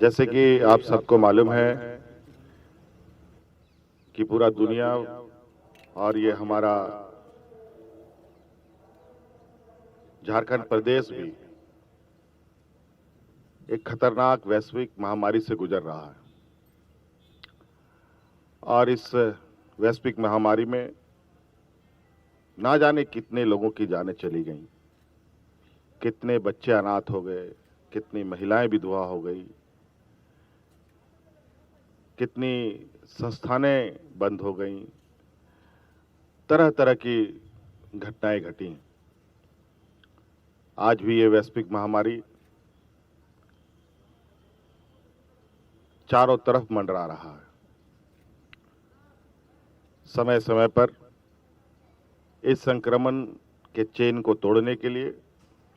जैसे कि आप सबको मालूम है कि पूरा दुनिया और ये हमारा झारखंड प्रदेश भी एक खतरनाक वैश्विक महामारी से गुजर रहा है। और इस वैश्विक महामारी में ना जाने कितने लोगों की जानें चली गईं, कितने बच्चे अनाथ हो गए, कितनी महिलाएं विधवा हो गई, कितनी संस्थानें बंद हो गईं, तरह तरह की घटनाएं घटी। आज भी ये वैश्विक महामारी चारों तरफ मंडरा रहा है। समय समय पर इस संक्रमण के चेन को तोड़ने के लिए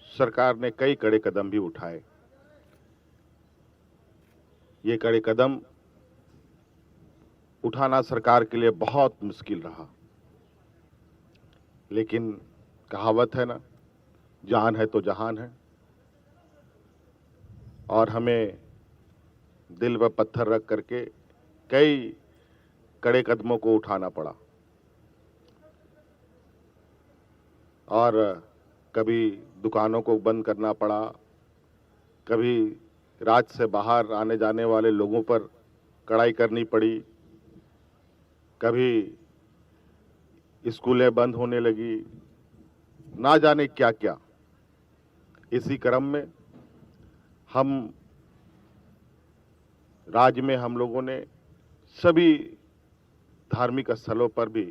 सरकार ने कई कड़े कदम भी उठाए। ये कड़े कदम उठाना सरकार के लिए बहुत मुश्किल रहा, लेकिन कहावत है ना, जान है तो जहान है। और हमें दिल पर पत्थर रख करके कई कड़े कदमों को उठाना पड़ा। और कभी दुकानों को बंद करना पड़ा, कभी राज्य से बाहर आने जाने वाले लोगों पर कड़ाई करनी पड़ी, कभी स्कूलें बंद होने लगी, ना जाने क्या क्या। इसी क्रम में राज्य में हम लोगों ने सभी धार्मिक स्थलों पर भी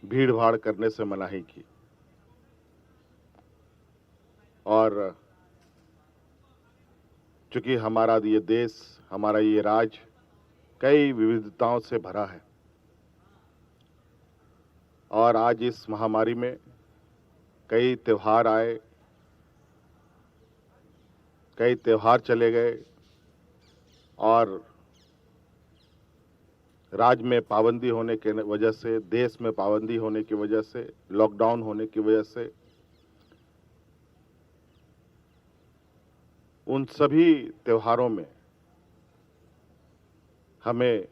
भीड़ भाड़ करने से मनाही की। और चूंकि हमारा ये देश, हमारा ये राज्य कई विविधताओं से भरा है, और आज इस महामारी में कई त्योहार आए, कई त्योहार चले गए, और राज्य में पाबंदी होने की वजह से, देश में पाबंदी होने की वजह से, लॉकडाउन होने की वजह से उन सभी त्योहारों में हमें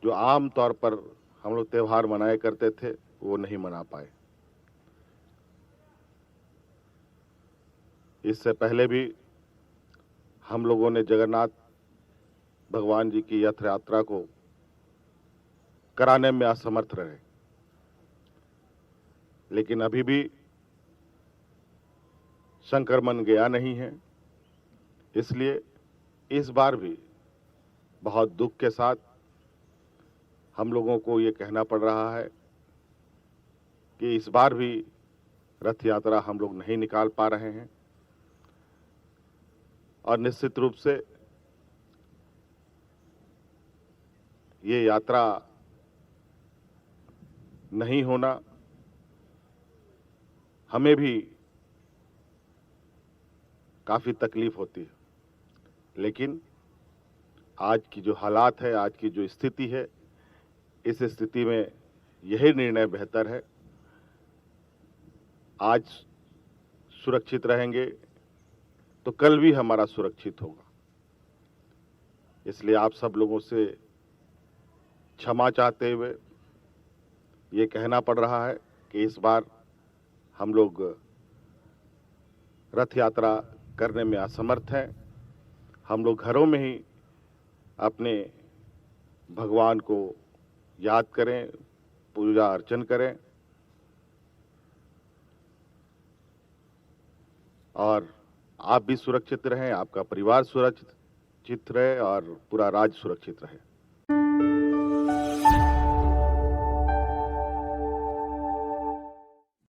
जो आम तौर पर हम लोग त्योहार मनाया करते थे वो नहीं मना पाए। इससे पहले भी हम लोगों ने जगन्नाथ भगवान जी की रथ यात्रा को कराने में असमर्थ रहे, लेकिन अभी भी संक्रमण गया नहीं है। इसलिए इस बार भी बहुत दुख के साथ हम लोगों को ये कहना पड़ रहा है कि इस बार भी रथ यात्रा हम लोग नहीं निकाल पा रहे हैं। और निश्चित रूप से ये यात्रा नहीं होना हमें भी काफी तकलीफ होती है, लेकिन आज की जो हालात है, आज की जो स्थिति है, इस स्थिति में यही निर्णय बेहतर है। आज सुरक्षित रहेंगे तो कल भी हमारा सुरक्षित होगा। इसलिए आप सब लोगों से क्षमा चाहते हुए ये कहना पड़ रहा है कि इस बार हम लोग रथ यात्रा करने में असमर्थ हैं। हम लोग घरों में ही अपने भगवान को याद करें, पूजा अर्चन करें, और आप भी सुरक्षित रहें, आपका परिवार सुरक्षित रहे, और पूरा राज्य सुरक्षित रहे।